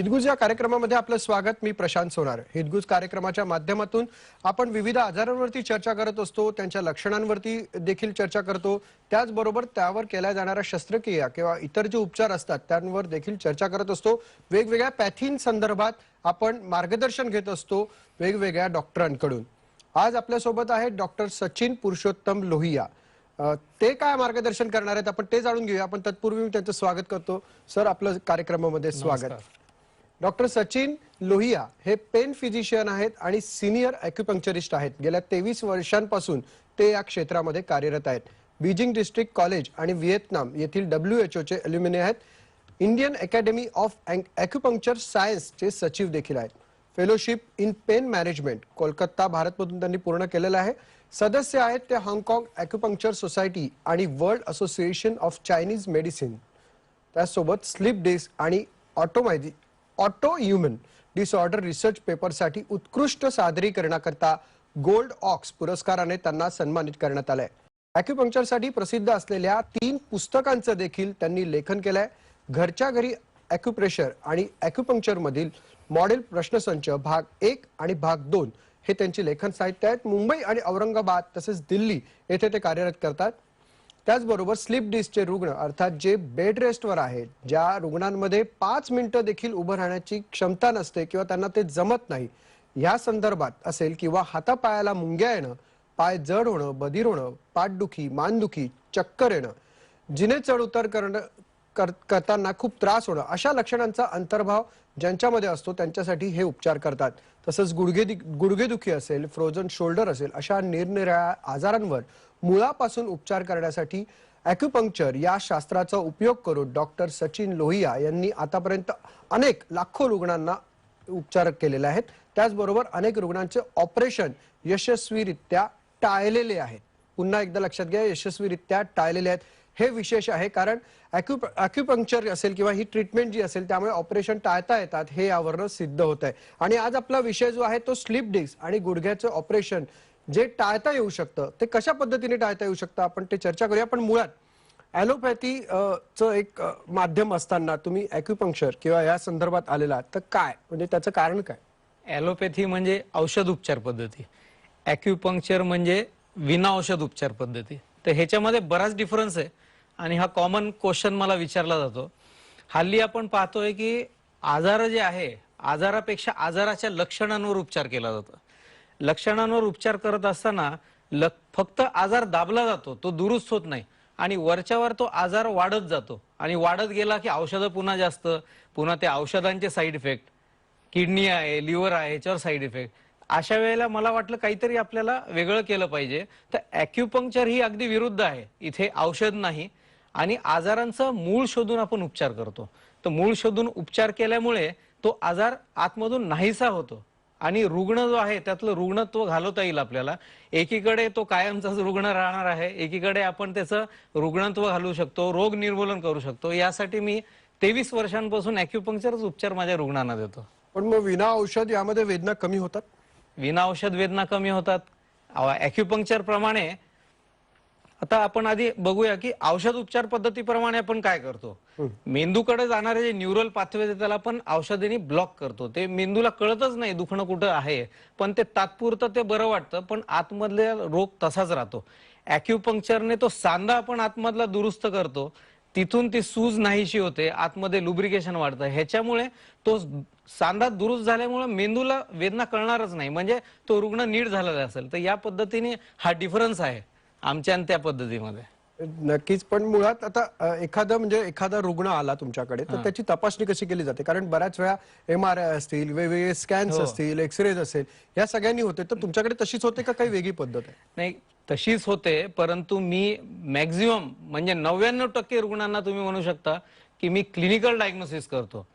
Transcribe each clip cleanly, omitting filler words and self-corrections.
हितगुज या कार्यक्रमामध्ये आपलं स्वागत. मी प्रशांत सोनार. हितगुज कार्यक्रमाच्या माध्यमातून आपण विविध आजारांवरती चर्चा करत असतो, त्यांच्या लक्षणांवरती देखील चर्चा करतो. त्याचबरोबर त्यावर केल्या जाणाऱ्या शस्त्रक्रिया किंवा इतर जे उपचार असतात त्यांवर देखील चर्चा करत असतो. वेगवेगळ्या पॅथीन संदर्भात आपण मार्गदर्शन घेत असतो वेगवेगळ्या डॉक्टरांकडून. आज आपल्यासोबत आहेत डॉक्टर सचिन पुरुषोत्तम लोहिया. ते काय मार्गदर्शन करणार आहेत आपण ते जाणून घेऊया. आपण तत्पूर्वी मी त्यांचं स्वागत करतो. सर, आपलं कार्यक्रमामध्ये स्वागत. डॉक्टर सचिन लोहिया हे पेन फिजिशियन आहेत आणि सिनियर ॲक्युपंक्चरिस्ट आहेत. गेल्या 23 वर्षांपासून ते या क्षेत्रामध्ये कार्यरत आहेत. बीजिंग डिस्ट्रिक्ट कॉलेज आणि व्हिएतनाम येथील WHO चे एल्युमिनी आहेत. इंडियन अकॅडमी ऑफ ॲक्युपंक्चर सायन्सचे सचिव देखील आहेत. Fellowship in pain management Kolkata भारतमधून त्यांनी पूर्ण केलेलं आहे. सदस्य आहेत ते हाँगकाँग ॲक्युपंक्चर सोसायटी आणि world association of Chinese medicine. त्यासोबत स्लीप डिस्क आणि ऑटो ह्युमन डिसऑर्डर रिसर्च पेपरसाठी उत्कृष्ट सादरीकरणाकरता गोल्ड ऑक्स पुरस्काराने त्यांना सन्मानित करण्यात आलंय. ॲक्युपंक्चरसाठी प्रसिद्ध असलेल्या 3 पुस्तकांचं देखील त्यांनी लेखन केलंय. घरच्या घरी ॲक्युप्रेशर आणि ॲक्युपंक्चर मधील मॉडेल प्रश्नसंच भाग 1 आणि भाग 2 हे त्यांची लेखन साहित्य आहेत. मुंबई आणि औरंगाबाद तसेच दिल्ली येथे ते कार्यरत करतात. त्याचबरोबर स्लीप डिस्कचे रुग्ण अर्थात जे बेड रेस्टवर आहेत, ज्या रुग्णांमध्ये 5 मिनिटं देखील उभं राहण्याची क्षमता नसते किंवा त्यांना ते जमत नाही, या संदर्भात असेल किंवा हातापायाला मुंग्या येणं, पाय जड होणं, बधीर होणं, पाठदुखी, मानदुखी, चक्कर येणं, जिने चढ उतर करताना खूप त्रास होणं, अशा लक्षणांचा अंतर्भाव ज्यांच्यामध्ये असतो त्यांच्यासाठी हे उपचार करतात. तसंच गुडघेदुखी असेल, फ्रोझन शोल्डर असेल, अशा निरनिराळ्या आजारांवर मुळापासून उपचार करण्यासाठी ॲक्युपंक्चर या शास्त्राचा उपयोग करून डॉक्टर सचिन लोहिया यांनी आतापर्यंत अनेक लाखो रुग्णांना उपचार केलेले आहेत. त्याचबरोबर अनेक रुग्णांचे ऑपरेशन यशस्वीरित्या टाळलेले आहेत. पुन्हा एकदा लक्षात घ्या, यशस्वीरित्या टाळलेले आहेत. हे विशेष आहे कारण ॲक्युपंक्चर असेल किंवा ही ट्रीटमेंट जी असेल त्यामुळे ऑपरेशन टाळता येतात हे यावरनं सिद्ध होत आहे. आणि आज आपला विषय जो आहे तो स्लीप डिस्क आणि गुडघ्याचं ऑपरेशन जे टाळता येऊ शकतं ते कशा पद्धतीने टाळता येऊ शकतं आपण ते चर्चा करूया. पण मुळात ॲलोपॅथीचं एक माध्यम असताना तुम्ही ॲक्युपंक्चर किंवा या संदर्भात आलेला तर काय म्हणजे त्याचं कारण काय? ॲलोपॅथी म्हणजे औषध उपचार पद्धती, ॲक्युपंक्चर म्हणजे विना औषध उपचार पद्धती. तर ह्याच्यामध्ये बराच डिफरन्स आहे आणि हा कॉमन क्वेश्चन मला विचारला जातो. हल्ली आपण पाहतोय की आजार जे आहे आजारापेक्षा आजाराच्या लक्षणांवर उपचार केला जातो. लक्षणांवर उपचार करत असताना फक्त आजार दाबला जातो, तो दुरुस्त होत नाही आणि वरच्यावर तो आजार वाढत जातो आणि वाढत गेला की औषधं पुन्हा जास्त, पुन्हा त्या औषधांचे साईड इफेक्ट, किडनी आहे, लिव्हर आहे, ह्याच्यावर साईड इफेक्ट. अशा वेळेला मला वाटलं काहीतरी आपल्याला वेगळं केलं पाहिजे. तर ॲक्युपंक्चर ही अगदी विरुद्ध आहे. इथे औषध नाही आणि आजारांचं मूळ शोधून आपण उपचार करतो. तर मूळ शोधून उपचार केल्यामुळे तो आजार आतमधून नाहीसा होतो आणि रुग्ण जो आहे त्यातलं रुग्णत्व घालवता येईल आपल्याला. एकीकडे तो कायमचाच रुग्ण राहणार आहे, एकीकडे आपण त्याचं रुग्णत्व घालवू शकतो, रोग निर्मूलन करू शकतो. यासाठी मी 23 वर्षांपासून ॲक्युपंक्चरच उपचार माझ्या रुग्णांना देतो. पण मग विना औषध यामध्ये वेदना कमी होतात? विना औषध वेदना कमी होतात. ॲक्युपंक्चर प्रमाणे आता आपण आधी बघूया की औषध उपचार पद्धतीप्रमाणे आपण काय करतो. मेंदूकडे जाणारे जे न्यूरल पाथवे त्याला आपण औषधांनी ब्लॉक करतो. ते मेंदूला कळतच नाही दुखणं कुठं आहे, पण ते तात्पुरतं ते बरं वाटतं, पण आतमधले रोग तसाच राहतो. ॲक्युपंक्चरने तो सांधा आपण आतमधला दुरुस्त करतो, तिथून ती सूज नाहीशी होते, आतमध्ये लुब्रिकेशन वाढतं. ह्याच्यामुळे तो सांधा दुरुस्त झाल्यामुळे मेंदूला वेदना कळणारच नाही, म्हणजे तो रुग्ण नीट झालेला असेल. तर या पद्धतीने हा डिफरन्स आहे आमच्या आणि त्या पद्धतीमध्ये. नक्कीच. पण मुळात आता एखादा रुग्ण आला तुमच्याकडे तर त्याची तपासणी कशी केली जाते? कारण बऱ्याच वेळा MRI असतील, वेगवेगळे स्कॅन्स असतील, एक्सरेज असेल, या सगळ्यांनी होते. तर तुमच्याकडे तशीच होते का काही वेगळी पद्धत आहे? नाही, तशीच होते, परंतु मी मॅक्झिमम म्हणजे 99% रुग्णांना तुम्ही म्हणू शकता की मी क्लिनिकल डायग्नोसिस करतो.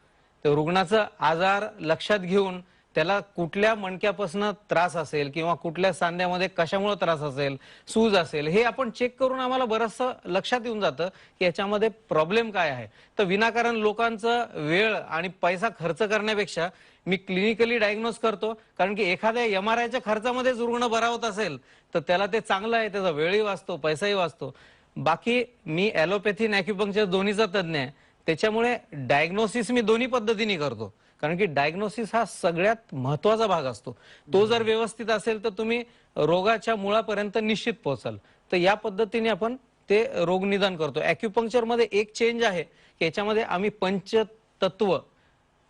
तर रुग्णाचा आजार लक्षात घेऊन त्याला कुठल्या मणक्यापासून त्रास असेल किंवा कुठल्या सांध्यामध्ये कशामुळे त्रास असेल, सूज असेल, हे आपण चेक करून आम्हाला बरंचसं लक्षात येऊन जातं की याच्यामध्ये प्रॉब्लेम काय आहे. तर विनाकारण लोकांचा वेळ आणि पैसा खर्च करण्यापेक्षा मी क्लिनिकली डायग्नोज करतो. कारण की एखाद्या MRIच्या खर्चामध्येच रुग्ण बरा होत असेल तर त्याला ते चांगलं आहे, त्याचा वेळही वाचतो, पैसाही वाचतो. बाकी मी ॲलोपॅथी आणि ॲक्युपंक्चर दोन्हीचा तज्ञ आहे, त्याच्यामुळे डायग्नोसिस मी दोन्ही पद्धतीने करतो. कारण की डायग्नोसिस हा सगळ्यात महत्वाचा भाग असतो. तो जर व्यवस्थित असेल तर तुम्ही रोगाच्या मुळापर्यंत निश्चित पोहोचाल. तर या पद्धतीने आपण ते रोग निदान करतो. ॲक्युपंक्चर मध्ये एक चेंज आहे की याच्यामध्ये आम्ही पंचतत्व,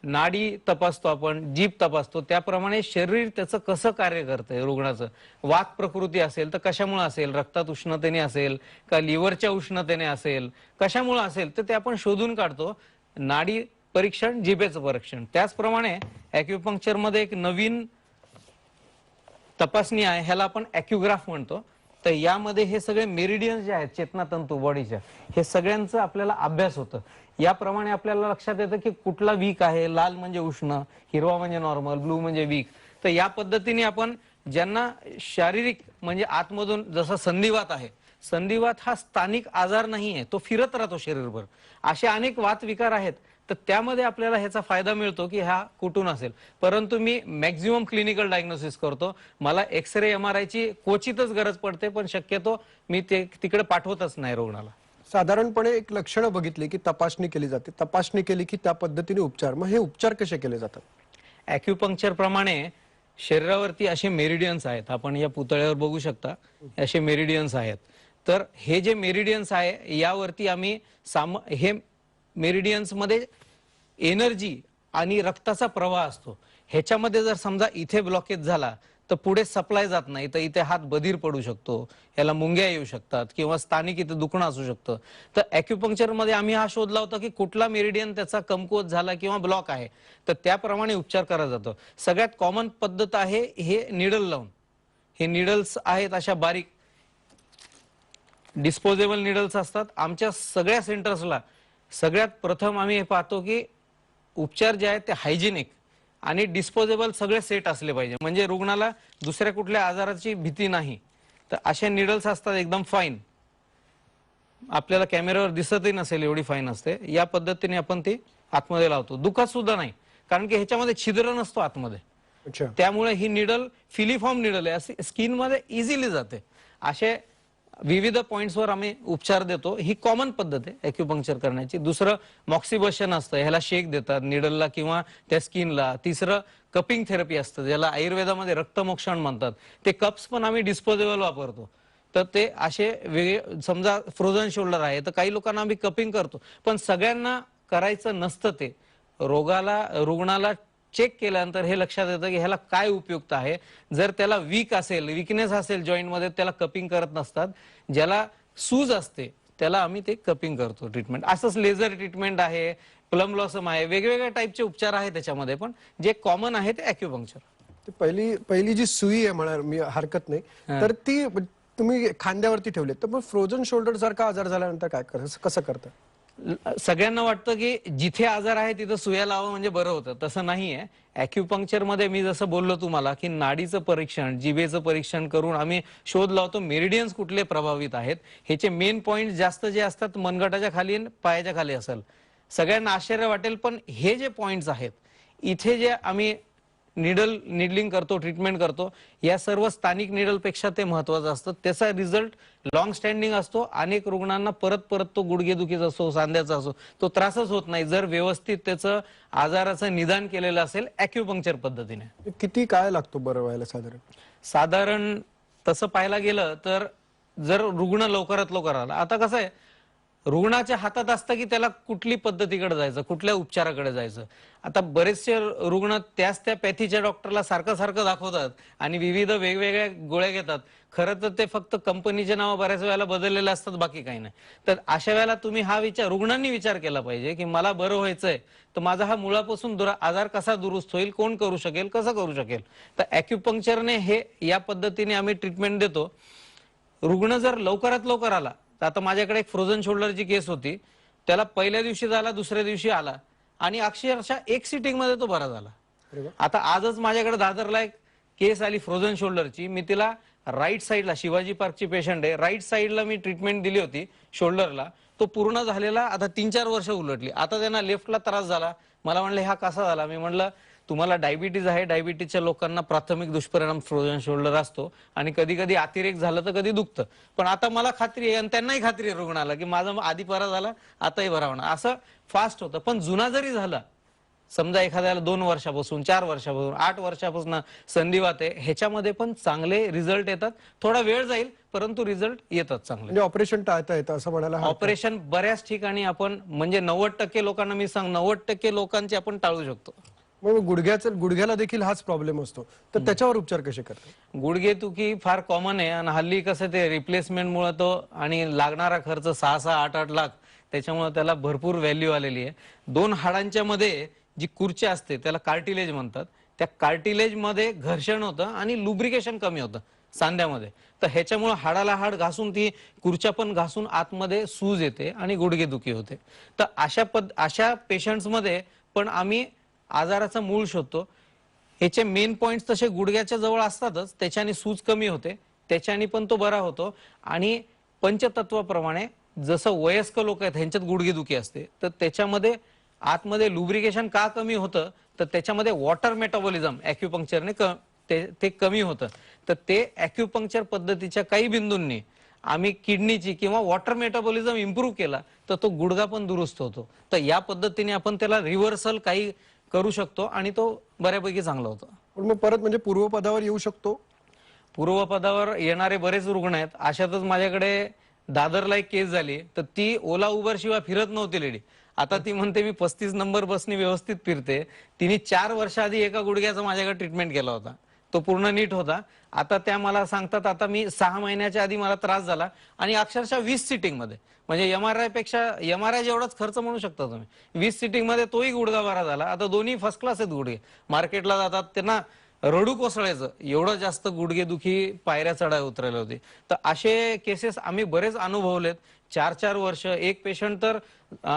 नाडी तपासतो, आपण जीभ तपासतो, त्याप्रमाणे शरीर त्याचं कसं कार्य करतंय रुग्णाचं. वात प्रकृती असेल तर कशामुळे असेल, रक्तात उष्णतेने असेल का लिव्हरच्या उष्णतेने असेल, कशामुळे असेल तर ते आपण शोधून काढतो. नाडी परीक्षण, जिभेचं परीक्षण. त्याचप्रमाणे ॲक्युपंक्चर मध्ये एक नवीन तपासणी आहे, ह्याला आपण ॲक्युग्राफ म्हणतो. तर यामध्ये हे सगळे मेरिडियन्स जे आहेत चेतनातंतू बॉडीच्या, हे सगळ्यांचं आपल्याला अभ्यास होतं. याप्रमाणे आपल्याला लक्षात येतं की कुठला वीक आहे. लाल म्हणजे उष्ण, हिरवा म्हणजे नॉर्मल, ब्लू म्हणजे वीक. तर या पद्धतीने आपण ज्यांना शारीरिक म्हणजे आतमधून, जसं संधिवात आहे, संधिवात हा स्थानिक आजार नाहीये, तो फिरत राहतो शरीरभर. असे अनेक वात विकार आहेत. तर त्यामध्ये आपल्याला ह्याचा फायदा मिळतो की हा कुठून असेल. परंतु मी मॅक्झिमम क्लिनिकल डायग्नोसिस करतो. मला एक्सरे, MRI ची क्वचितच गरज पडते, पण शक्यतो मी ते तिकडे पाठवतच नाही रुग्णाला. साधारणपणे एक लक्षणं बघितली की तपासणी केली जाते, तपासणी केली की त्या पद्धतीने उपचार. मग हे उपचार कसे केले जातात? ॲक्युपंक्चर प्रमाणे शरीरावरती असे मेरिडियन्स आहेत, आपण या पुतळ्यावर बघू शकता, असे मेरिडियन्स आहेत. तर हे जे मेरिडियन्स आहे यावरती आम्ही हे मेरिडियन्स मध्ये एनर्जी आणि रक्ताचा प्रवाह असतो. ह्याच्यामध्ये जर समजा इथे ब्लॉकेज झाला तर पुढे सप्लाय जात नाही, तर इथे हात बधीर पडू शकतो, याला मुंग्या येऊ शकतात किंवा स्थानिक इथे दुखणं असू शकतं. तर ॲक्युपंक्चर मध्ये आम्ही हा शोधला होता की कुठला मेरिडियन त्याचा कमकुवत झाला किंवा ब्लॉक आहे, तर त्याप्रमाणे उपचार केला जातो. सगळ्यात कॉमन पद्धत आहे हे निडल लावून. हे निडल्स आहेत अशा बारीक डिस्पोजेबल निडल्स असतात. आमच्या सगळ्या सेंटर्सला सगळ्यात प्रथम आम्ही हे पाहतो की उपचार जे आहेत ते हायजिनिक आणि डिस्पोजेबल सगळे सेट असले पाहिजे, म्हणजे रुग्णाला दुसऱ्या कुठल्या आजाराची भीती नाही. तर अशा निडल्स असतात एकदम फाईन, आपल्याला कॅमेऱ्यावर दिसतही नसेल एवढी फाईन असते. या पद्धतीने आपण ते आतमध्ये लावतो. दुखत सुद्धा नाही, कारण की ह्याच्यामध्ये छिद्र नसतो आतमध्ये. अच्छा. त्यामुळे ही निडल फिलिफॉर्म निडल आहे, अशी स्किन मध्ये इझिली जाते. असे विविध पॉइंट्सवर आम्ही उपचार देतो. ही कॉमन पद्धत आहे ॲक्युपंक्चर करण्याची. दुसरं मॉक्सिबशन असतं, ह्याला शेक देतात निडलला किंवा त्या स्किनला. तिसरं कपिंग थेरपी असतं, ज्याला आयुर्वेदामध्ये रक्तमोक्षण म्हणतात. ते कप्स पण आम्ही डिस्पोजेबल वापरतो. तर ते असे वेगळे, समजा फ्रोझन शोल्डर आहे तर काही लोकांना आम्ही कपिंग करतो, पण सगळ्यांना करायचं नसतं ते. रुग्णाला चेक केल्यानंतर हे लक्षात येतं की ह्याला काय उपयुक्त आहे. जर त्याला विकनेस असेल जॉईंट मध्ये, त्याला कपिंग करत नसतात. ज्याला सूज असते त्याला आम्ही ते कपिंग करतो ट्रीटमेंट. असंच लेझर ट्रीटमेंट आहे, प्लम ब्लॉसम आहे, वेगवेगळ्या टाईपचे उपचार आहेत त्याच्यामध्ये, पण जे कॉमन आहे ते ॲक्युपंक्चर. ते पहिली जी सुई आहे म्हणा, मी हरकत नाही, तर ती तुम्ही खांद्यावरती ठेवली. तर मग फ्रोझन शोल्डर सारखा आजार झाल्यानंतर काय कसं करता? सगळ्यांना वाटतं की जिथे आजार आहे तिथं सुया लावा म्हणजे बरं होतं. तसं नाहीये. ॲक्युपंक्चर मध्ये मी जसं बोललो तुम्हाला की नाडीचं परीक्षण, जिभेचं परीक्षण करून आम्ही शोध लावतो मेरिडियन्स कुठले प्रभावित आहेत. ह्याचे मेन पॉइंट जास्त जे असतात मनगटाच्या खाली आणि पायाच्या खाली असेल. सगळ्यांना आश्चर्य वाटेल, पण हे जे पॉइंट्स आहेत इथे जे आम्ही निडलिंग करतो, ट्रीटमेंट करतो, या सर्व स्थानिक निडलपेक्षा ते महत्वाचं असतं. त्याचा रिझल्ट लॉंग स्टँडिंग असतो. अनेक रुग्णांना परत परत तो गुडघेदुखीचा असो, सांध्याचा असो, तो त्रासच होत नाही जर व्यवस्थित त्याचं आजाराचं निदान केलेलं असेल ॲक्युपंक्चर पद्धतीने. किती काळ लागतो बरं व्हायला साधारण तसं पाहायला गेलं तर जर रुग्ण लवकरात लवकर आला, आता कसं आहे रुग्णाच्या हातात असतं की त्याला कुठली पद्धतीकडे जायचं, कुठल्या उपचाराकडे जायचं. आता बरेचसे रुग्ण त्याच त्या पॅथीच्या डॉक्टरला सारखं सारखं दाखवतात आणि विविध वेगवेगळ्या गोळ्या घेतात. खरं तर ते फक्त कंपनीचे नाव बऱ्याच वेळेला बदललेले असतात, बाकी काही नाही. तर अशा वेळेला तुम्ही रुग्णांनी विचार केला पाहिजे की मला बरं व्हायचंय, तर माझा हा मुळापासून आजार कसा दुरुस्त होईल, कोण करू शकेल, कसं करू शकेल. तर ॲक्युपंक्चरने हे या पद्धतीने आम्ही ट्रीटमेंट देतो. रुग्ण जर लवकरात लवकर आला, तर आता माझ्याकडे एक फ्रोझन शोल्डरची केस होती, त्याला पहिल्या दिवशी झाला, दुसऱ्या दिवशी आला आणि अक्षरशः एक सिटिंग मध्ये तो बरा झाला. आता आजच माझ्याकडे दादरला एक केस आली फ्रोझन शोल्डरची. मी तिला राईट साईडला, शिवाजी पार्कची पेशंट आहे, राईट साईडला मी ट्रीटमेंट दिली होती शोल्डरला. तो पूर्ण झालेला आता 3-4 वर्ष उलटली. आता त्यांना लेफ्टला त्रास झाला. मला म्हणले हा कसा झाला. मी म्हणलं तुम्हाला डायबिटीज आहे, डायबिटीजच्या लोकांना प्राथमिक दुष्परिणाम फ्रोझन शोल्डर असतो आणि कधी कधी अतिरेक झालं तर कधी दुखतं. पण आता मला खात्री आहे आणि त्यांनाही खात्री आहे रुग्णाला की माझा आधी बरा झाला, आताही बरा होणार. असं फास्ट होतं. पण जुना जरी झाला समजा एखाद्याला 2 वर्षापासून, 4 वर्षापासून, 8 वर्षापासून संधिवात आहे, ह्याच्यामध्ये पण चांगले रिझल्ट येतात. थोडा वेळ जाईल परंतु रिझल्ट येतात चांगले. म्हणजे ऑपरेशन टाळता येतं असं म्हणायला हरकत नाही. ऑपरेशन बऱ्याच ठिकाणी आपण म्हणजे 90% लोकांना मी 90% लोकांचे आपण टाळू शकतो. मग गुडघ्याला देखील हाच प्रॉब्लेम असतो, तर त्याच्यावर उपचार कसे करतात? गुडघेदुखी फार कॉमन आहे आणि हल्ली कसं ते रिप्लेसमेंटमुळे तो आणि लागणारा खर्च 6-6, 8-8 लाख, त्याच्यामुळे त्याला भरपूर व्हॅल्यू आलेली आहे. दोन हाडांच्या मध्ये जी कुर्ची असते त्याला कार्टिलेज म्हणतात. त्या कार्टिलेज मध्ये घर्षण होतं आणि लुब्रिकेशन कमी होतं सांध्यामध्ये. तर ह्याच्यामुळे हाडाला हाड घासून ती कुर्च्या पण घासून आतमध्ये सूज येते आणि गुडघेदुखी होते. तर अशा पेशंट्स मध्ये पण आम्ही आजाराचं मूळ शोधतो. ह्याचे मेन पॉइंट्स तसे गुडघ्याच्या जवळ असतातच, त्याच्याने सूज कमी होते, त्याच्याने पण तो बरा होतो. आणि पंचतत्वाप्रमाणे जसं वयस्क लोक आहेत ह्यांच्यात गुडघेदुखी असते, तर त्याच्यामध्ये आतमध्ये लुब्रिकेशन का कमी होतं, तर त्याच्यामध्ये वॉटर मेटाबॉलिझम ॲक्युपंक्चरने ते कमी होतं. तर ते ॲक्युपंक्चर पद्धतीच्या काही बिंदूंनी आम्ही किडनीची किंवा वॉटर मेटाबॉलिझम इम्प्रूव्ह केला तर तो गुडघा पण दुरुस्त होतो. तर या पद्धतीने आपण त्याला रिव्हर्सल काही करू शकतो आणि तो बऱ्यापैकी चांगला होतो. पण मग परत म्हणजे पूर्वपदावर येऊ शकतो? पूर्वपदावर येणारे बरेच रुग्ण आहेत. अशातच माझ्याकडे दादरला एक केस झाली, तर ती ओला उबर शिवाय फिरत नव्हती लेडी. आता ती म्हणते मी 35 नंबर बसनी व्यवस्थित फिरते. तिने 4 वर्ष आधी एका गुडघ्याचा माझ्याकडे ट्रीटमेंट केला होता, तो पूर्ण नीट होता. आता त्या मला सांगतात आता मी 6 महिन्याच्या आधी मला त्रास झाला आणि अक्षरशः 20 सिटिंग मध्ये, म्हणजे एमआरआय जेवढाच खर्च म्हणू शकता तुम्ही, 20 सिटिंग मध्ये तोही गुडघा बरा झाला. आता दोन्ही फर्स्ट क्लास आहेत गुडघे, मार्केटला जातात, त्यांना रडू कोसळायचं एवढं जास्त गुडघेदुखी पायऱ्या चढाय उतरायला होती. तर असे केसेस आम्ही बरेच अनुभवलेत. 4-4 वर्ष एक पेशंट तर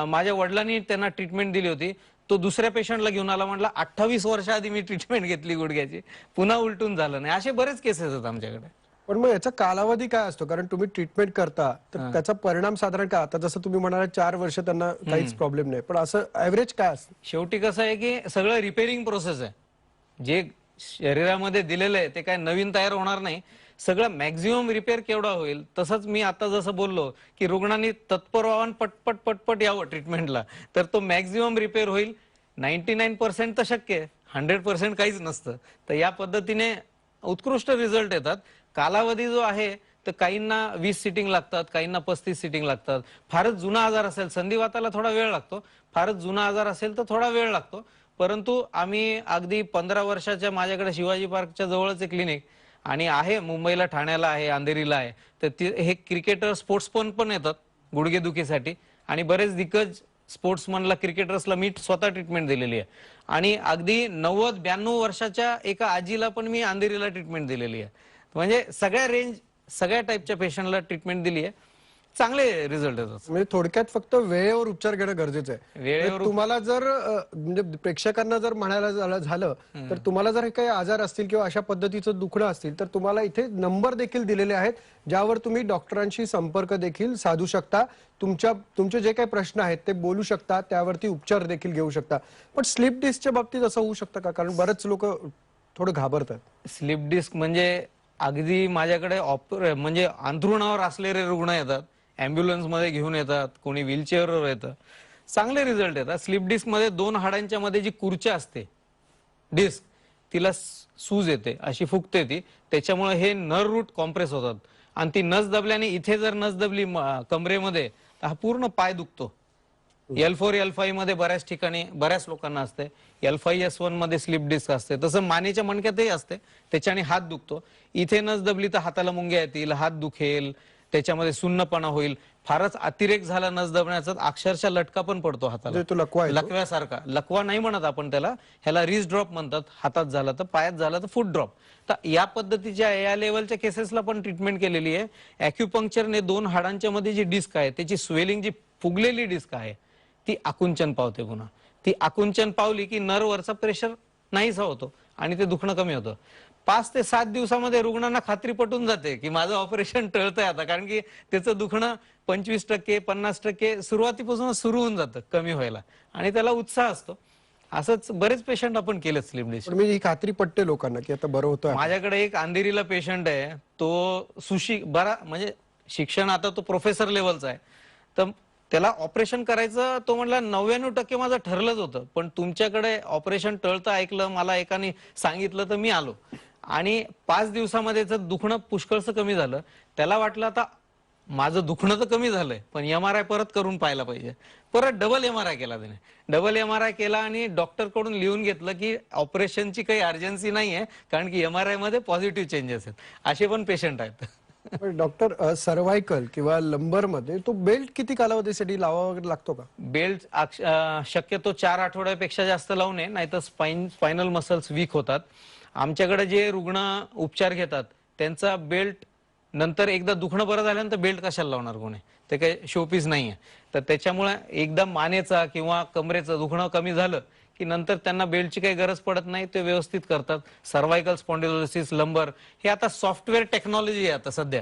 माझ्या वडिलांनी त्यांना ट्रीटमेंट दिली होती, तो दुसऱ्या पेशंटला घेऊन आला, म्हटला 28 वर्ष आधी मी ट्रीटमेंट घेतली गुडघ्याची, पुन्हा उलटून झालं नाही. असे बरेच केसेस आहेत आमच्याकडे. पण मग याचा कालावधी काय असतो? कारण तुम्ही ट्रीटमेंट करता तर त्याचा परिणाम साधारण काय? आता जसं तुम्ही म्हणाला 4 वर्ष त्यांना काहीच प्रॉब्लेम नाही, पण असं ऍव्हरेज काय असतं? शेवटी कसं आहे की सगळं रिपेअरिंग प्रोसेस आहे. जे शरीरामध्ये दिलेलं आहे ते काय नवीन तयार होणार नाही. सगळं मॅक्झिमम रिपेअर केवढा होईल, तसंच मी आता जसं बोललो की रुग्णांनी तत्पर व्हावं, पटपट पटपट यावं ट्रीटमेंटला, तर तो मॅक्झिमम रिपेअर होईल. 99% तर शक्य आहे, 100% काहीच नसतं. तर या पद्धतीने उत्कृष्ट रिझल्ट येतात. कालावधी जो आहे तर काहींना 20 सिटिंग लागतात, काहींना 35 सिटिंग लागतात. फारच जुना आजार असेल, संधिवाताला थोडा वेळ लागतो. फारच जुना आजार असेल तर थोडा वेळ लागतो. परंतु आम्ही अगदी 15 वर्षाच्या माझ्याकडे शिवाजी पार्कच्या जवळच एक क्लिनिक आणि आहे, मुंबईला, ठाण्याला आहे, अंधेरीला आहे. तर हे क्रिकेटर स्पोर्ट्समन पण येतात गुडघेदुखीसाठी आणि बरेच दिग्गज स्पोर्ट्समनला, क्रिकेटर्सला मी स्वतः ट्रीटमेंट दिलेली आहे. आणि अगदी 90-92 वर्षाच्या एका आजीला पण मी अंधेरीला ट्रीटमेंट दिलेली आहे. म्हणजे सगळ्या रेंज, सगळ्या टाईपच्या पेशंटला ट्रीटमेंट दिली आहे. चांगले रिझल्ट येतात. म्हणजे थोडक्यात फक्त वेळेवर उपचार घेणं गरजेचं आहे. वेळेवर तुम्हाला जर म्हणजे प्रेक्षकांना जर म्हणायला झालं तर तुम्हाला जर हे काही आजार असतील किंवा अशा पद्धतीचं दुखणं असतील तर तुम्हाला इथे नंबर देखील दिलेले आहेत, ज्यावर तुम्ही डॉक्टरांशी संपर्क देखील साधू शकता. तुमचे जे काही प्रश्न आहेत ते बोलू शकता, त्यावरती उपचार देखील घेऊ शकता. पण स्लिप डिस्कच्या बाबतीत असं होऊ शकतं का? कारण बरेच लोक थोडं घाबरतात. स्लिप डिस्क म्हणजे अगदी माझ्याकडे म्हणजे अंथरुणावर असलेले रुग्ण येतात, अँब्युलन्स मध्ये घेऊन येतात, कोणी व्हीलचेअरवर येतं, चांगले रिझल्ट येतात. स्लिप डिस्क मध्ये 2 हाडांच्या मध्ये जी कुर्च्या असते डिस्क, तिला सूज येते, अशी फुगते ती, त्याच्यामुळे हे नर रूट कॉम्प्रेस होतात आणि ती नस दबल्याने, इथे जर नस दबली कमरेमध्ये तर हा पूर्ण पाय दुखतो. L4 L5 मध्ये बऱ्याच ठिकाणी बऱ्याच लोकांना असते. L5 S1 मध्ये स्लिप डिस्क असते. तसं मानेच्या मणक्यातही असते, त्याच्याने हात दुखतो. इथे नस दबली तर हाताला मुंग्या येतील, हात दुखेल, त्याच्यामध्ये सुन्नपणा होईल. फारच अतिरेक झाला नस दबण्याचा, अक्षरशः लटका पण पडतो हाताला, म्हणजे तो लकवा येतो. लकव्यासारखा. लकवा नाही म्हणत आपण त्याला, ह्याला रिस्ट ड्रॉप म्हणतात. हातात झाला तर, पायात झाला तर फुट ड्रॉप. तर या पद्धतीच्या या लेवलच्या केसेसला पण ट्रीटमेंट केलेली आहे. ॲक्युपंक्चरने 2 हाडांच्या मध्ये जी डिस्क आहे त्याची स्वेलिंग, जी फुगलेली डिस्क आहे ती आकुंचन पावते. पुन्हा ती आकुंचन पावली की नर्ववरचा प्रेशर नाहीसा होतो आणि ते दुखणं कमी होतं. 5 ते 7 दिवसामध्ये रुग्णांना खात्री पटून जाते की माझं ऑपरेशन टळतंय आता, कारण की त्याचं दुखणं 25%, 50% सुरुवातीपासून सुरू होऊन जातं कमी व्हायला आणि त्याला उत्साह असतो. असंच बरेच पेशंट आपण केलेत स्लिप डिस्क. पण मी ही खात्री पटते लोकांना की आता बरं होतं. माझ्याकडे एक अंधेरीला पेशंट आहे, तो बरा म्हणजे शिक्षण आता तो प्रोफेसर लेवलचा आहे. तर त्याला ऑपरेशन करायचं, तो म्हणला 99% माझं ठरलंच होतं, पण तुमच्याकडे ऑपरेशन टळतं ऐकलं, मला एकाने सांगितलं तर मी आलो. आणि 5 दिवसामध्ये जर दुखणं पुष्कळसं कमी झालं. त्याला वाटलं आता माझं दुखणं तर कमी झालंय, पण MRI परत करून पाहायला पाहिजे. परत डबल MRI केला त्याने. डबल MRI केला आणि डॉक्टर कडून लिहून घेतलं की ऑपरेशनची काही अर्जन्सी नाहीये, कारण की MRI मध्ये पॉझिटिव्ह चेंजेस आहेत. असे पण पेशंट आहेत. पण डॉक्टर, सर्व्हायकल किंवा लंबर मध्ये तो बेल्ट किती कालावधीसाठी लावावा लागतो का? बेल्ट शक्यतो 4 आठवड्यापेक्षा जास्त लावू नये, नाहीतर स्पायनल मसल्स वीक होतात. आमच्याकडे जे रुग्ण उपचार घेतात त्यांचा बेल्ट नंतर एकदा दुखणं बरं झाल्यानंतर बेल्ट कशाला लावणार कोणी, ते काही शोपीस नाहीये. तर त्याच्यामुळे एकदा मानेचा किंवा कमरेचं दुखणं कमी झालं की नंतर त्यांना बेल्टची काही गरज पडत नाही, ते व्यवस्थित करतात. सर्व्हायकल स्पॉन्डिलोसिस, लंबर हे आता सॉफ्टवेअर टेक्नॉलॉजी आहे आता सध्या.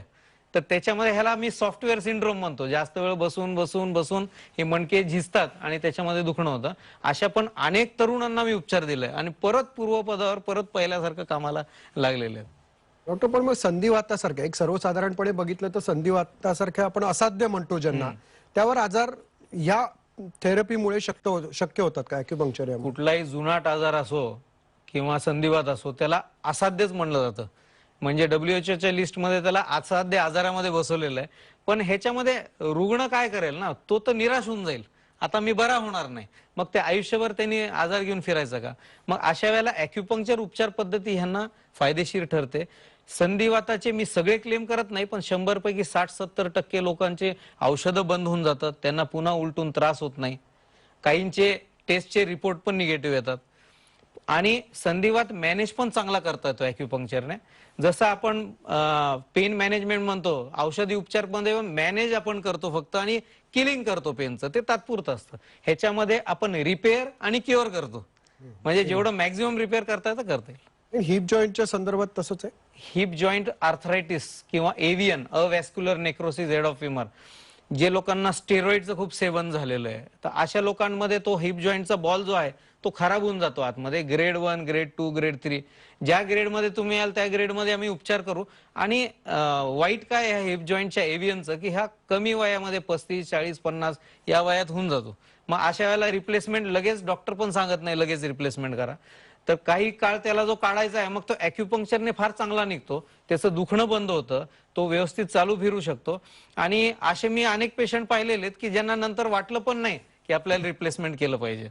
तर त्याच्यामध्ये ह्याला मी सॉफ्टवेअर सिंड्रोम म्हणतो. जास्त वेळ बसून बसून बसून हे मणके झिजतात आणि त्याच्यामध्ये दुखणं होतं. अशा पण अनेक तरुणांना मी उपचार दिलाय आणि परत पूर्वपदावर परत पहिल्यासारखं कामाला लागलेले आहेत. डॉक्टर, पण मग संधिवातासारख्या एक सर्वसाधारणपणे बघितलं तर संधिवातासारख्या आपण असाध्य म्हणतो ज्यांना, त्यावर आजार या थेरपीमुळे शक्य होतात का ॲक्युपंक्चर यामुळे? कुठलाही जुनाट आजार असो किंवा संधिवात असो त्याला असाध्यच म्हणलं जातं. म्हणजे WHO च्या लिस्टमध्ये त्याला असाध्य आजारामध्ये बसवलेलं आहे. पण ह्याच्यामध्ये रुग्ण काय करेल ना, तो तर निराश होऊन जाईल. आता मी बरा होणार नाही, मग ते आयुष्यभर त्यांनी आजार घेऊन फिरायचं का? मग अशा वेळेला ॲक्युपंक्चर उपचार पद्धती ह्यांना फायदेशीर ठरते. संधिवाताचे मी सगळे क्लेम करत नाही, पण 100 पैकी 60-70% लोकांचे औषधं बंद होऊन जातात, त्यांना पुन्हा उलटून त्रास होत नाही. काहींचे टेस्टचे रिपोर्ट पण निगेटिव्ह येतात. आणि संधिवात मॅनेज पण चांगला करता येतो ॲक्युपंक्चरने. जसं आपण पेन मॅनेजमेंट म्हणतो, औषधी उपचार मध्ये मॅनेज आपण करतो फक्त आणि किलिंग करतो पेनचं, ते तात्पुरतं असतं. ह्याच्यामध्ये आपण रिपेअर आणि क्युअर करतो. म्हणजे जेवढं मॅक्झिमम रिपेअर करता येतं करता येईल. हिप जॉईंटच्या संदर्भात तसंच आहे? हिप जॉईंट आर्थरायटिस किंवा एव्हियन अवॅस्क्युलर नेक्रोसिस हेड ऑफ फिमर, जे लोकांना स्टेरॉइडचं खूप सेवन झालेलं आहे, तर अशा लोकांमध्ये तो हिप जॉईंटचा बॉल जो आहे तो खराब होऊन जातो आतमध्ये. ग्रेड 1, ग्रेड 2, ग्रेड 3, ज्या ग्रेडमध्ये तुम्ही याल त्या ग्रेडमध्ये आम्ही उपचार करू. आणि वाईट काय आहे हिप जॉईंटच्या एव्हियनचं की ह्या कमी वयामध्ये 35, 40, 50 या वयात होऊन जातो. मग अशा वेळेला रिप्लेसमेंट लगेच डॉक्टर पण सांगत नाही लगेच रिप्लेसमेंट करा. तर काही काळ त्याला जो काढायचा आहे मग तो ॲक्युपंक्चरने फार चांगला निघतो, त्याचं दुखणं बंद होतं, तो व्यवस्थित चालू फिरू शकतो. आणि असे मी अनेक पेशंट पाहिलेले आहेत की ज्यांना नंतर वाटलं पण नाही की आपल्याला रिप्लेसमेंट केलं पाहिजे.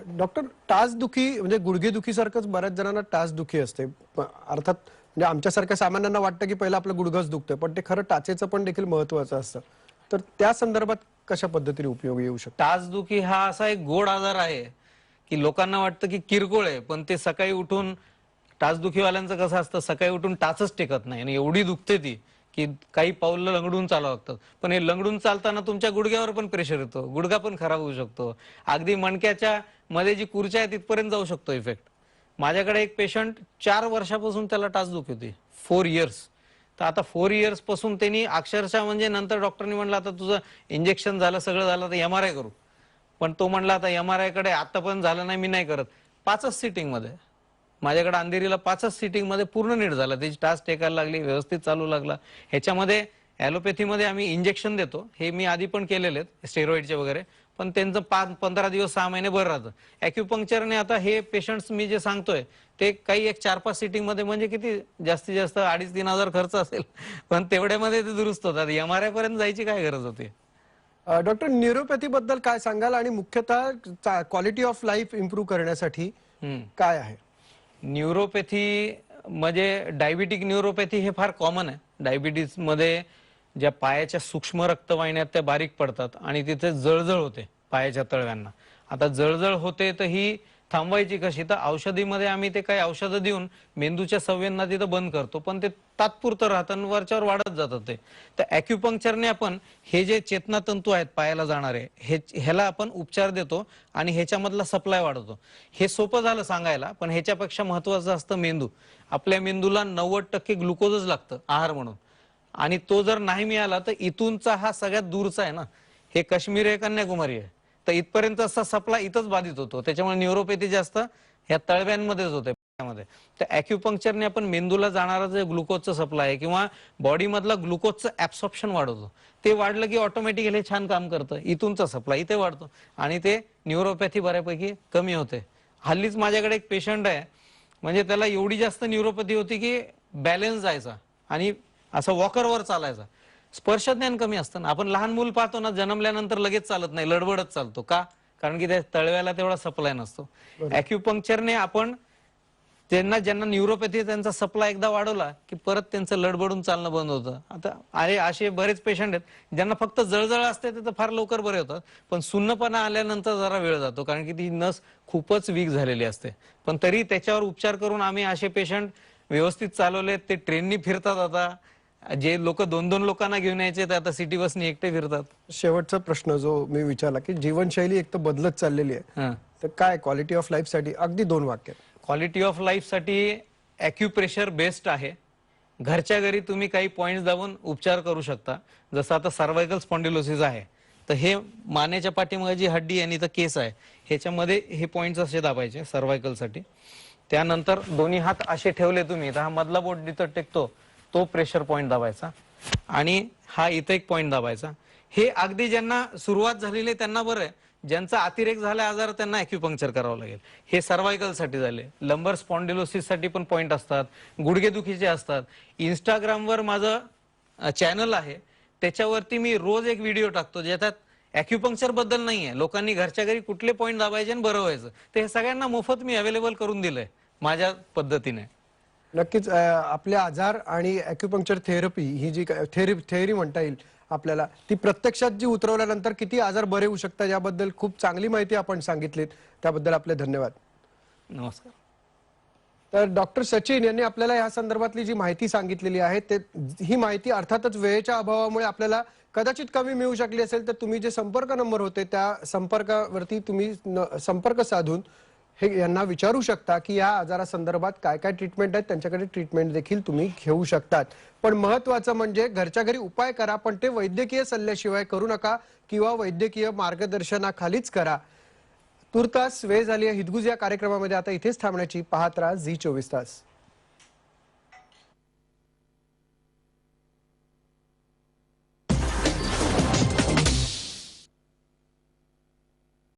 डॉक्टर, टाचदुखी म्हणजे गुडघेदुखी सारखंच बऱ्याच जणांना टाचदुखी असते. अर्थात म्हणजे आमच्यासारख्या सामान्यांना वाटतं की पहिलं आपलं गुडघंच दुखतंय, पण ते खरं टाचेचं पण देखील महत्वाचं असतं. तर त्या संदर्भात कशा पद्धतीने उपयोगी येऊ शकतो? टाचदुखी हा असा एक गोड आजार आहे की लोकांना वाटतं की किरकोळ आहे, पण ते सकाळी उठून टाचदुखीवाल्यांचं कसं असतं, सकाळी उठून टाचच टेकत नाही आणि एवढी दुखते ती की काही पाऊलं लंगडून चालावं लागतं. पण हे लंगडून चालताना तुमच्या गुडघ्यावर पण प्रेशर येतो, गुडघा पण खराब होऊ शकतो. अगदी मणक्याच्या मध्ये जी खुर्च्या आहे तिथपर्यंत जाऊ शकतो इफेक्ट. माझ्याकडे एक पेशंट 4 वर्षापासून त्याला टाचदुखी होती, 4 इयर्स. तर आता 4 इयर्स पासून त्यांनी अक्षरशः म्हणजे नंतर डॉक्टरनी म्हणलं आता तुझं इंजेक्शन झालं, सगळं झालं, तर MRI करू. पण तो म्हणला आता MRI कडे आता पण झालं नाही, मी नाही करत. 5च सिटिंग मध्ये माझ्याकडे अंधेरीला 5च सिटिंग मध्ये पूर्ण नीट झाला. त्याची टाच टेकायला लागली, व्यवस्थित चालू लागला. ह्याच्यामध्ये ॲलोपॅथीमध्ये आम्ही इंजेक्शन देतो, हे मी आधी पण केलेले आहेत स्टेरॉइडचे वगैरे, पण त्यांचं 15 दिवस 6 महिने बरं राहतं. ॲक्युपंक्चरने आता हे पेशंट्स मी जे सांगतोय ते काही एक 4-5 सिटिंग मध्ये म्हणजे किती जास्तीत जास्त 2,500-3,000 हजार खर्च असेल, पण तेवढ्यामध्ये ते दुरुस्त होतात. MRI पर्यंत जायची काय गरज होती? डॉक्टर, न्यूरोपॅथी बद्दल काय सांगाल आणि मुख्यतः क्वालिटी ऑफ लाईफ इम्प्रूव्ह करण्यासाठी काय आहे? न्यूरोपॅथी म्हणजे डायबिटिक न्यूरोपॅथी हे फार कॉमन आहे. डायबिटीज मध्ये ज्या पायाच्या सूक्ष्म रक्तवाहिन्या त्या बारीक पडतात आणि तिथे जळजळ होते पायाच्या तळव्यांना. आता जळजळ होते तर ही थांबवायची कशी? तर औषधीमध्ये आम्ही ते काही औषधं देऊन मेंदूच्या संवेदना तिथं बंद करतो, पण ते तात्पुरतं राहतं, वरच्यावर वाढत जातात ते. तर ॲक्युपंक्चरने आपण हे जे चेतनातंतू आहेत पायाला जाणारे ह्याला आपण उपचार देतो आणि ह्याच्यामधला सप्लाय वाढवतो. हे सोपं झालं सांगायला, पण ह्याच्यापेक्षा महत्वाचं असतं मेंदू. आपल्या मेंदूला 90% ग्लुकोजच लागतं आहार म्हणून, आणि तो जर नाही मिळाला तर इथूनचा हा सगळ्यात दूरचा आहे ना, हे काश्मीर आहे, कन्याकुमारी आहे, तर इथपर्यंत असा सप्लाय इथंच बाधित होतो. त्याच्यामुळे न्यूरोपॅथी जास्त ह्या तळव्यांमध्येच होते. त्यामध्ये तर ॲक्युपंक्चरने आपण मेंदूला जाणारा जे ग्लुकोजचं सप्लाय आहे किंवा बॉडी मधला ग्लुकोजचं ऍब्सॉर्प्शन वाढवतो. ते वाढलं की ऑटोमॅटिकली छान काम करतं. इथूनचा सप्लाय इथे वाढतो आणि ते न्यूरोपॅथी बऱ्यापैकी कमी होते. हल्लीच माझ्याकडे एक पेशंट आहे, म्हणजे त्याला एवढी जास्त न्यूरोपॅथी होती की बॅलन्स जायचा आणि असं वॉकरवर चालायचा. स्पर्शज्ञान कमी असतं ना. आपण लहान मूल पाहतो ना, जन्मल्यानंतर लगेच चालत नाही, लडबडत चालतो. का? कारण की त्या तळव्याला तेवढा सप्लाय नसतो. ॲक्युपंक्चरने आपण ज्यांना ज्यांना न्यूरोपॅथी त्यांचा सप्लाय एकदा वाढवला की परत त्यांचं लडबडून चालणं बंद होतं. आता अरे असे बरेच पेशंट आहेत ज्यांना फक्त जळजळ असते ते तर फार लवकर बरे होतात, पण सुन्नपणा आल्यानंतर जरा वेळ जातो कारण की ती नस खूपच वीक झालेली असते. पण तरी त्याच्यावर उपचार करून आम्ही असे पेशंट व्यवस्थित चालवले. ते ट्रेननी फिरतात आता. जे लोक 2-2 लोकांना घेऊन यायचे ते आता सिटी बसनी एकटे फिरतात. शेवटचा प्रश्न जो मी विचारला की जीवनशैली एक तर बदलत चाललेली आहे, हां. तर काय क्वालिटी ऑफ लाईफ साठी अगदी 2 वाक्यात? क्वालिटी ऑफ लाईफसाठी ॲक्युप्रेशर बेस्ट आहे. घरच्या घरी तुम्ही काही पॉइंट्स दाबून उपचार करू शकता. जसं आता सर्वायकल स्पॉन्डिलोसिस आहे, तर हे मानेच्या पाठीमागे जी हड्डी आणि तर केस आहे ह्याच्यामध्ये हे पॉइंट्स असे दाबायचे सर्वायकलसाठी. त्यानंतर दोन्ही हात असे ठेवले तुम्ही तर हा मधला बोट जिथं टेकतो तो प्रेशर पॉइंट दाबायचा आणि हा इथं एक पॉइंट दाबायचा. हे अगदी ज्यांना सुरुवात झालेली आहे त्यांना बरं आहे. ज्यांचा अतिरेक झाला आजार त्यांना ॲक्युपंक्चर करावं लागेल. हे सर्वायकल साठी झाले. लंबर स्पॉन्डिलोसिस साठी पण पॉइंट असतात, गुडघेदुखीचे असतात. इंस्टाग्रामवर माझं चॅनल आहे, त्याच्यावरती मी रोज एक व्हिडिओ टाकतो ज्याच्यात ॲक्युपंक्चर बद्दल नाहीये, लोकांनी घरच्या घरी कुठले पॉइंट दाबायचे आणि बरं व्हायचं ते हे सगळ्यांना मोफत मी अवेलेबल करून दिलंय माझ्या पद्धतीने. नक्कीच आपले आजार आणि ॲक्युपंक्चर थेरपी ही जी थेअरी म्हणता येईल आपल्याला, ती प्रत्यक्षात जी उतरवल्यानंतर किती आजार बरे होऊ शकतात याबद्दल खूप चांगली माहिती आपण सांगितलीत. त्याबद्दल आपले धन्यवाद. नमस्कार. तर डॉक्टर सचिन यांनी आपल्याला या संदर्भातली जी माहिती सांगितलेली आहे ते ही माहिती अर्थातच वेळेच्या अभावामुळे आपल्याला कदाचित कमी मिळू शकली असेल, तर तुम्ही जे संपर्क नंबर होते त्या संपर्कावरती तुम्ही संपर्क साधून हे यांना विचारू शकता की या आजारासंदर्भात काय काय ट्रीटमेंट आहेत, त्यांच्याकडे ट्रीटमेंट देखील तुम्ही घेऊ शकतात. पण महत्वाचं म्हणजे घरच्या घरी उपाय करा, पण ते वैद्यकीय सल्ल्याशिवाय करू नका किंवा वैद्यकीय मार्गदर्शनाखालीच करा. तुर्तास वेळ झाली आहे हितगुज या कार्यक्रमामध्ये आता इथेच थांबण्याची. पाहत राहा झी 24 तास.